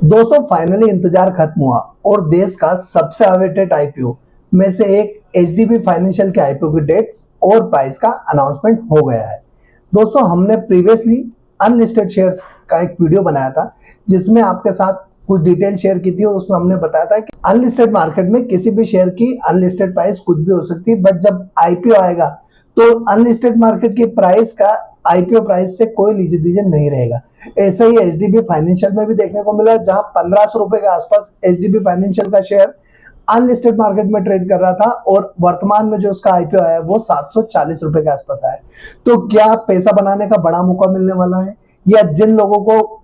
दोस्तों फाइनली इंतजार खत्म हुआ और देश का सबसे अवेटेड आईपीओ में से एक एचडीबी फाइनेंशियल के आईपीओ की डेट्स और प्राइस का अनाउंसमेंट हो गया है। दोस्तों हमने प्रीवियसली अनलिस्टेड शेयर्स का एक वीडियो बनाया था जिसमें आपके साथ कुछ डिटेल शेयर की थी और उसमें हमने बताया था कि अनलिस्टेड मार्केट में किसी भी शेयर की अनलिस्टेड प्राइस कुछ भी हो सकती है, बट जब आईपीओ आएगा तो अनलिस्टेड मार्केट की प्राइस का आईपीओ प्राइस से कोई लीजिए दीजिए नहीं रहेगा। ऐसा ही एचडीबी फाइनेंशियल में भी देखने को मिला, जहां 1500 रुपए के आसपास एचडीबी फाइनेंशियल का शेयर अनलिस्टेड मार्केट में ट्रेड कर रहा था और वर्तमान में जो उसका आईपीओ आया है वो 740 रुपए के आसपास आया है। तो क्या पैसा बनाने का बड़ा मौका मिलने वाला है, या जिन लोगों को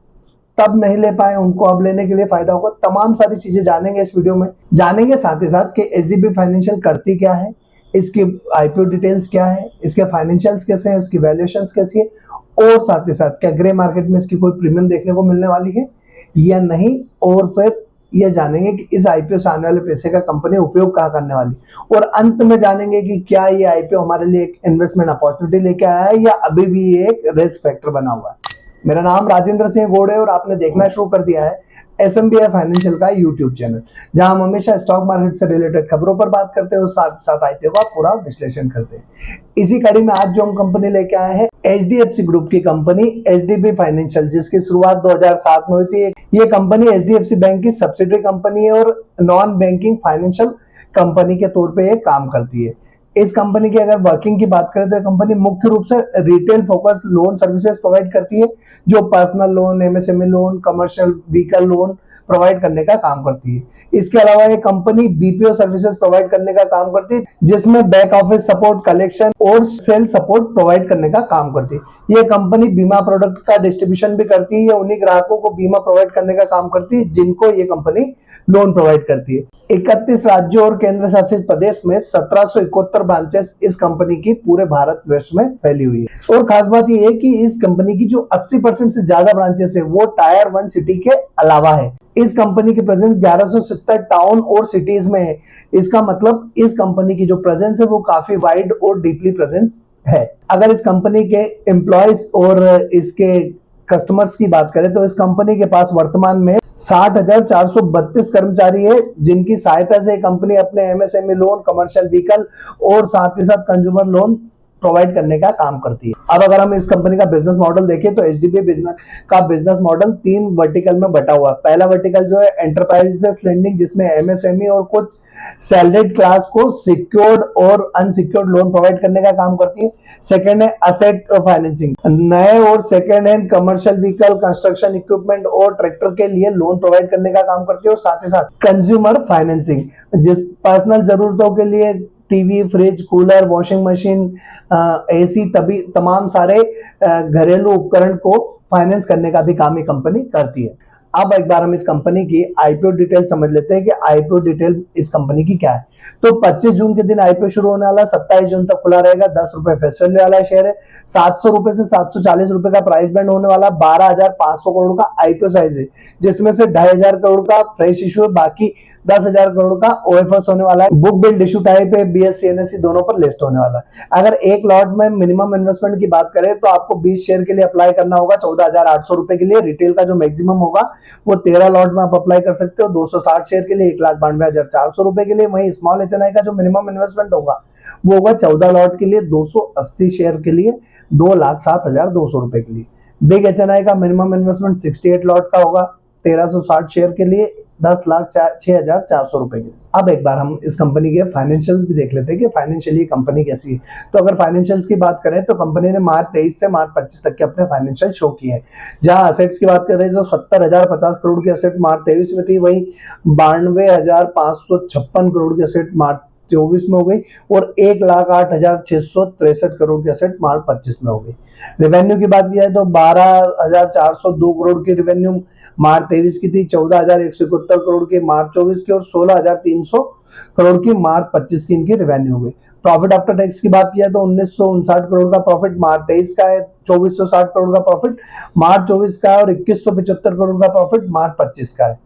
तब नहीं ले पाए उनको अब लेने के लिए फायदा होगा? तमाम सारी चीजें जानेंगे इस वीडियो में। जानेंगे साथ ही साथ कि एचडीबी फाइनेंशियल करती क्या है, इसकी आईपीओ डिटेल्स क्या है, इसके फाइनेंशियल्स कैसे हैं, इसकी वैल्यूएशंस कैसी है, और साथ ही साथ क्या ग्रे मार्केट में इसकी कोई प्रीमियम देखने को मिलने वाली है या नहीं, और फिर ये जानेंगे कि इस आईपीओ से आने वाले पैसे का कंपनी उपयोग कहाँ करने वाली, और अंत में जानेंगे कि क्या ये आईपीओ हमारे लिए एक इन्वेस्टमेंट अपॉर्चुनिटी लेके आया है या अभी भी ये एक रिस्क फैक्टर बना हुआ है। मेरा नाम राजेंद्र सिंह गोड़ है और आपने देखना शुरू कर दिया है एसएमबीआई फाइनेंशियल का यूट्यूब चैनल, जहां हम हमेशा स्टॉक मार्केट से रिलेटेड खबरों पर बात करते हैं और साथ साथ आईपीओ का पूरा विश्लेषण करते हैं। इसी कड़ी में आज जो हम कंपनी लेके आए हैं एचडीएफसी ग्रुप की कंपनी एचडीबी फाइनेंशियल, जिसकी शुरुआत 2007 में हुई थी। ये कंपनी एचडीएफसी बैंक की सब्सिडरी कंपनी है और नॉन बैंकिंग फाइनेंशियल कंपनी के तौर पे ये काम करती है। इस कंपनी की अगर वर्किंग की बात करें तो ये कंपनी मुख्य रूप से retail focused loan services provide करती है, जो personal loan, MSME loan, commercial vehicle loan provide करने का काम करती है। इसके अलावा ये कंपनी बीपीओ सर्विसेज प्रोवाइड करने का काम करती है, जिसमें बैक ऑफिस सपोर्ट, कलेक्शन और सेल सपोर्ट प्रोवाइड करने का काम करती है। ये कंपनी बीमा प्रोडक्ट का डिस्ट्रीब्यूशन भी करती है, ये उन्हीं ग्राहकों को बीमा प्रोवाइड करने का काम करती है जिनको ये कंपनी लोन प्रोवाइड करती है। 31 राज्यों और केंद्र शासित प्रदेश में 1771 ब्रांचेस इस कंपनी की पूरे भारत वर्ष में फैली हुई है। और खास बात यह है कि इस कंपनी की जो 80% से ज्यादा ब्रांचेस है वो टायर 1 सिटी के अलावा है। इस कंपनी की प्रेजेंस 1170 टाउन और सिटीज में है। इसका मतलब इस कंपनी की जो प्रेजेंस है वो काफी वाइड और डीपली प्रेजेंस है। अगर इस कंपनी के एम्प्लॉयज और इसके कस्टमर्स की बात करें तो इस कंपनी के पास वर्तमान में 60,432 कर्मचारी है, जिनकी सहायता से कंपनी अपने एमएसएमई लोन, कमर्शियल व्हीकल और साथ ही साथ कंज्यूमर लोन प्रोवाइड करने का काम करती है। अब अगर हम इस कंपनी का बिजनेस मॉडल देखें तो एचडीबी बिजनेस मॉडल 3 वर्टिकल में बटा हुआ है। पहला वर्टिकल जो है एंटरप्राइजेस लेंडिंग, जिसमें एमएसएमई और कुछ सैलरीड क्लास को सिक्योर्ड और अनसिक्योर्ड लोन प्रोवाइड करने का काम करती है। सेकेंड है असेट फाइनेंसिंग, नए और second hand commercial vehicle, construction equipment और ट्रैक्टर के लिए लोन प्रोवाइड करने का काम करती है। और साथ ही साथ कंज्यूमर फाइनेंसिंग, जिस पर्सनल जरूरतों के लिए TV, fridge, cooler, washing machine, AC, तभी तमाम सारे घरेलू उपकरण को फाइनेंस करने का भी काम ये कंपनी करती है। अब एक बार हम इस कंपनी की आईपीओ डिटेल समझ लेते हैं कि आईपीओ डिटेल इस कंपनी की क्या है। तो 25 जून के दिन आईपीओ शुरू होने वाला, 27 जून तक खुला रहेगा। 10 रुपए फेस वैल्यू वाला शेयर है। 700 रुपए से 740 रुपए का प्राइस बैंड होने वाला। 12,500 करोड़ का आईपीओ साइज है, जिसमें से 2,500 करोड़ का फ्रेश इश्यू है, बाकी 10,000 करोड़ का ओएफएस होने वाला है। बुक बिल्ड इशू टाइप है, बीएससी एनएससी दोनों पर लिस्ट होने वाला है। अगर एक लॉट में मिनिमम इन्वेस्टमेंट की बात करें तो आपको 20 शेयर के लिए अप्लाई करना होगा 14,800 रुपए के लिए। रिटेल का जो मैक्सिमम होगा वो 13 लॉट में आप अप्लाई कर सकते हो 260 शेयर के लिए 1,92,400 रुपए के लिए। वहीं स्मॉल एचएनआई का जो मिनिमम इन्वेस्टमेंट होगा वो होगा 14 लॉट के लिए 280 शेयर के लिए 2,07,200 रुपए के लिए। बिग एचएनआई का मिनिमम इन्वेस्टमेंट 68 लॉट का होगा 1,360 शेयर के लिए 10,06,400 रुपए के। अब एक बार हम इस कंपनी के फाइनेंशियल्स भी देख लेते हैं कि फाइनेंशियली कंपनी कैसी है। तो अगर फाइनेंशियल्स की बात करें तो कंपनी ने मार्च 23 से मार्च 25 तक के अपने फाइनेंशियल शो किए हैं। जहां असेट्स की बात करें तो 70,050 करोड़ की असेट मार्च 23 में थी, वहीं 92,556 करोड़ की असेट मार्च 24 में हो गई और 1,08,663 करोड़ की असेट मार्च 25 में हो गई। रेवेन्यू की बात की जाए तो 12,402 करोड़ की रेवेन्यू मार्च 23 की थी, 14,171 करोड़ की मार्च 24 की और 16,300 करोड़ की मार्च 25 की इनकी रेवेन्यू हो गई। प्रॉफिट आफ्टर टैक्स की बात की जाए तो 1959 करोड़ का प्रॉफिट मार्च 23 का है, 2460 करोड़ का प्रॉफिट मार्च 24 का है और 2175 करोड़ का प्रॉफिट मार्च 25 का है।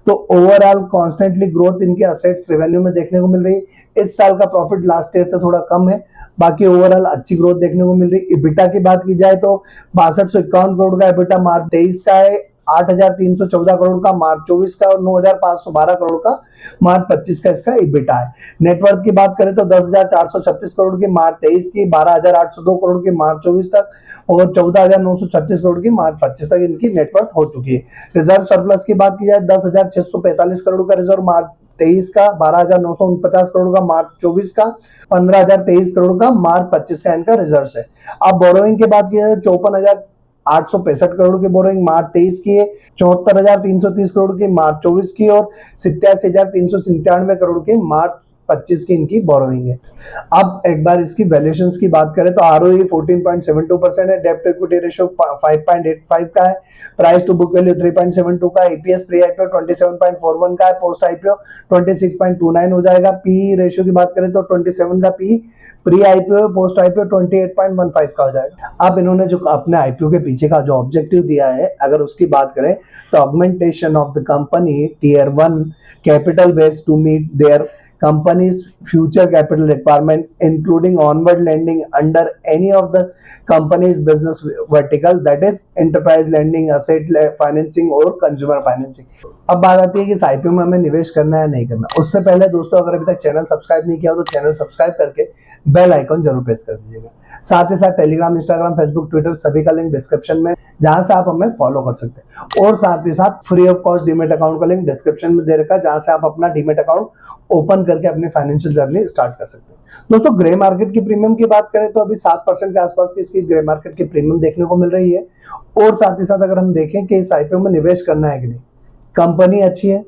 तो ओवरऑल कॉन्स्टेंटली ग्रोथ इनके असेट्स रेवेन्यू में देखने को मिल रही है। इस साल का प्रॉफिट लास्ट ईयर से थोड़ा कम है, बाकी ओवरऑल अच्छी ग्रोथ देखने को मिल रही है। इबिटा की बात की जाए तो 6251 करोड़ का इबिटा मार्च 23 का है 8,314 करोड़ का मार्च 24 का और 9,512 करोड़ का मार्च 25 का इसका EBITDA है। नेटवर्थ की बात करें तो 10,436 करोड़ की मार्च 23 की, 12,802 करोड़ की मार्च 24 तक और 14,936 करोड़ की मार्च 25 तक इनकी नेटवर्थ हो चुकी है। रिजर्व सरप्लस की बात की जाए 10,645 करोड़ का रिजर्व मार्च 23 का, 12,949 करोड़ का मार्च 24 का, 15,023 करोड़ का मार्च 25 का इनका रिजर्व है। अब बोरोइंग की बात की जाए 54,865 करोड़ की बोरोइंग मार्च 23 की है, 74,330 करोड़ की मार्च 24 की और 87,397 करोड़ की मार्च 25 की इनकी बोरोइंग है। अब एक बार इसकी वैल्यूएशंस की बात करें तो ROE 14.72% है, डेब्ट टू इक्विटी रेशियो 5.85 का है, प्राइस टू बुक वैल्यू 3.72 का है, EPS प्री IPO 27.41 का है, पोस्ट IPO 26.29 हो जाएगा। PE रेशियो की बात करें तो 27 का PE, pre IPO post IPO 28.15 का हो जाएगा। अब इन्होंने जो अपने IPO के पीछे का जो ऑब्जेक्टिव दिया है अगर उसकी बात करें तो augmentation of the company tier 1 capital base to meet their company's future capital requirement including onward lending under any of the company's business vertical, that is enterprise lending, asset financing और consumer financing। अब बात आती है कि इस IPO में हमें निवेश करना है नहीं करना। उससे पहले दोस्तों अगर अभी तक चैनल सब्सक्राइब नहीं किया तो चैनल सब्सक्राइब करके बेल आइकन जरूर प्रेस कर दीजिएगा। साथ ही साथ टेलीग्राम, इंस्टाग्राम, फेसबुक, ट्विटर सभी का लिंक डिस्क्रिप्शन में, जहां से आप हमें फॉलो कर सकते हैं। और साथ ही साथ free of cost demat account का लिंक डिस्क्रिप्शन में दे रखा है, जहां से आप अपना डीमेट अकाउंट ओपन करके अपनी फाइनेंशियल जर्नी स्टार्ट कर सकते हैं। दोस्तों ग्रे मार्केट की प्रीमियम की बात करें तो अभी 7% के आसपास की इसकी ग्रे मार्केट की प्रीमियम देखने को मिल रही है। और साथ ही साथ अगर हम देखें कि इस IPO में निवेश करना है कि नहीं, कंपनी अच्छी है,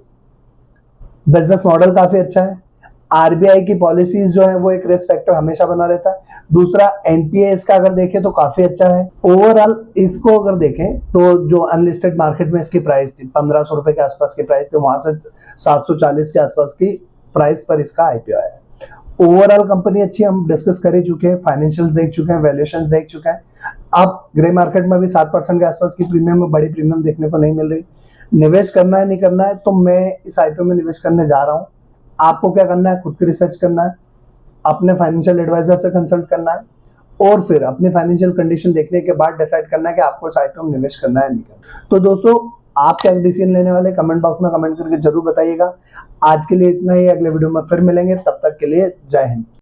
बिजनेस मॉडल काफी अच्छा है, RBI की पॉलिसीज जो है वो एक रिस्क फैक्टर हमेशा बना रहता है। दूसरा NPA इसका अगर देखें तो काफी अच्छा है। ओवरऑल इसको अगर देखें तो जो अनलिस्टेड मार्केट में इसकी प्राइस थी 1,500 रुपए के आसपास की प्राइस थी, वहां से 740 के आसपास की प्राइस पर इसका IPO आया है। ओवरऑल कंपनी अच्छी हम डिस्कस कर ही चुके हैं, फाइनेंशियल्स देख चुके हैं, वैल्यूएशंस देख चुके हैं। अब ग्रे मार्केट में भी 7% के आसपास की प्रीमियम में बड़ी प्रीमियम देखने को नहीं मिल रही। निवेश करना है नहीं करना है तो मैं इस IPO में निवेश करने जा रहा हूँ। आपको क्या करना है, खुद की रिसर्च करना है, अपने फाइनेंशियल एडवाइजर से कंसल्ट करना है और फिर अपनी फाइनेंशियल कंडीशन देखने के बाद डिसाइड करना है कि आपको इस IPO में निवेश करना है नहीं करना। तो दोस्तों आप क्या डिसीजन लेने वाले कमेंट बॉक्स में कमेंट करके जरूर बताइएगा। आज के लिए इतना ही, अगले वीडियो में फिर मिलेंगे, तब तक के लिए जय हिंद।